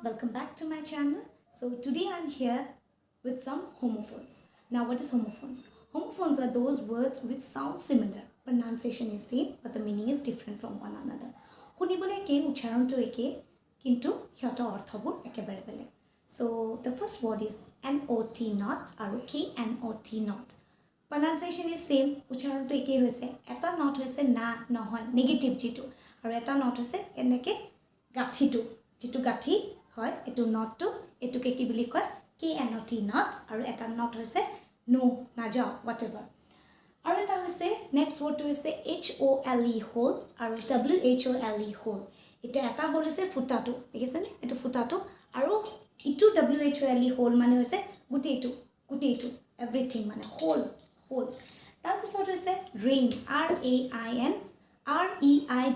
welcome back to my channel. So today I'm here with some homophones. Now what is homophones? Homophones are those words which sound similar. Pronunciation is same but the meaning is different from one another. শুনিবলে কে উচ্চাৰণটো একে কিন্তু হিয়তৰ অৰ্থবোৰ একেবাৰে বেলেগ. So the first word is not not আৰু not not. Pronunciation is same, উচ্চাৰণটো একে হৈছে. এটা not হৈছে না নহয় নেগেটিভ যেটো আৰু এটা not হৈছে এনেকে গাঠিটো যেটো গাঠি হয় এটো নটটো এটোকে কি বুলি কয় not not আৰু এটা not হৈছে no না যাও whatever. আৰু এটা হৈছে নেক্সট ওয়াৰ্ডটো হৈছে hole hole আৰু whole hole. এটা এটা হল হৈছে ফুটাটো দেখিছেনে এটো ফুটাটো আৰু ইটো whole hole মানে হৈছে গুটেটো এভৰিথিং মানে হোল হোল. তাৰ পিছত হৈছে rain rain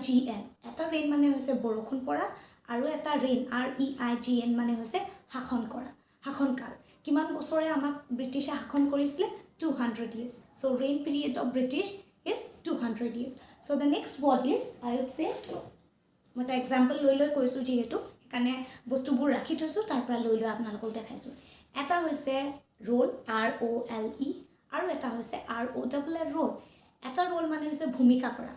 reign. এটা rain মানে হৈছে বৰষুণ পৰা আৰু এটা rain reign মানে হৈছে শাসন কৰা শাসনকাল. কিমান বছৰে আমাক ব্ৰিটিছে শাসন কৰিছিল 200 years. So reign period of British is 200 years. So the next word is I would say what example লৈ কৈছো যেহেতু এখানে বস্তুবোৰ ৰাখি থৈছো তাৰ পৰা লৈ আপোনালোকক দেখাইছো. এটা হৈছে roll role আৰু এটা হৈছে roll roll. এটা roll মানে হৈছে ভূমিকা কৰা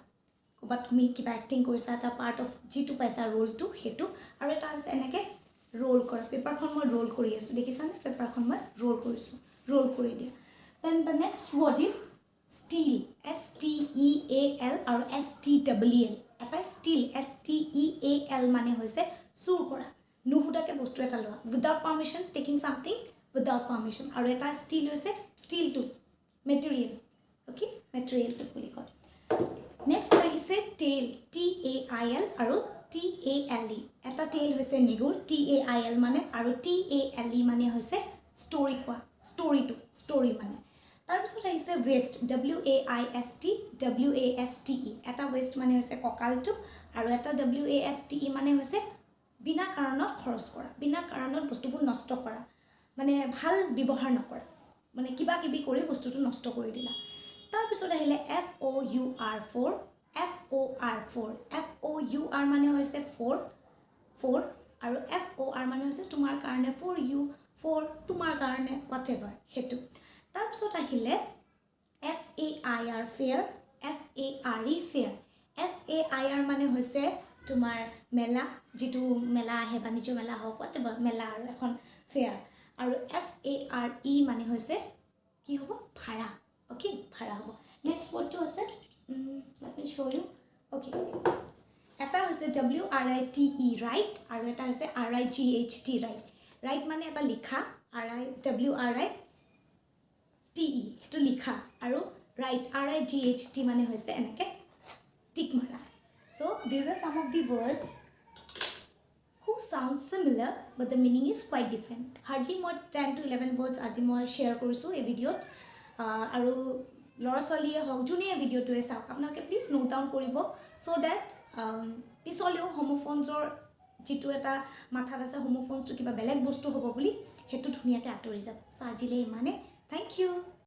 কবাত তুমি কিবা এক্টিং কৰিছা এটা পাৰ্ট অফ জিটো পাইছা ৰোলটো হেতু আৰু এটা হৈছে এনেকে ৰোল কৰা পেপাৰখন মই ৰোল কৰি আছো দেখিছানে পেপাৰখন মই ৰোল কৰিছো ৰোল কৰি দিয়া. Then the next word is steel steal আৰু stwl. এটা steel steal মানে হৈছে চুৰ কৰা নুহুদাকে বস্তু এটা লোৱা without permission taking something without permission. আৰু এটা steel হৈছে steel to material okay material to বুলি কয়. Next আহিছে tail tail আৰু tale. এটা tail হৈছে নিগুৰ tail মানে আৰু tale মানে হৈছে story কোৱা story to story মানে. তাৰ পিছত আহিছে waste waste এটা waste মানে হৈছে ককালটো আৰু এটা waste মানে হৈছে বিনা কাৰণত খৰচ কৰা বিনা কাৰণত বস্তুবোৰ নষ্ট কৰা মানে ভাল ব্যৱহাৰ নকৰা মানে কিবা কিবি কৰি বস্তুটো নষ্ট কৰি দিলা. তাৰ পিছত আহিলে for মানে হৈছে for আৰু for মানে হৈছে তোমাৰ কাৰণে for you for তোমাৰ কাৰণে whatever হেতু. তাৰ পিছত আহিলে fair fair fair মানে হৈছে তোমাৰ মেলা যেটো মেলা আহে বাণিজ্য মেলা হওক whatever মেলা আৰু এখন fair আৰু fare মানে হৈছে কি হ'ব ভাড়া okay ভাড়া হ'ব. নেক্সট ওয়ার্ডটো আছে let me show you okay এটা হৈছে write right আৰু এটা হৈছে right right right মানে এটা লিখা write হেতু লিখা আৰু right right মানে হৈছে এনেকে টিক মাৰা. So these are some of the words who sound similar but the meaning is quite different. Hardly more 10 to 11 words আজি মই share কৰিছো এই ভিডিওত আৰু লৰা ছোৱালীয়ে হওক যোনে ভিডিওটোৱে চাওক আপোনালোকে প্লিজ নোট ডাউন কৰিব so that পিছলেও হোমোফোনছৰ যেটো এটা মাথাত আছে হোমোফোনছটো কিবা বেলেগ বস্তু হ'ব বুলি হেতু ধুনিয়াকে আঁতৰি যাব. So আজিলৈ ইমানে. Thank you.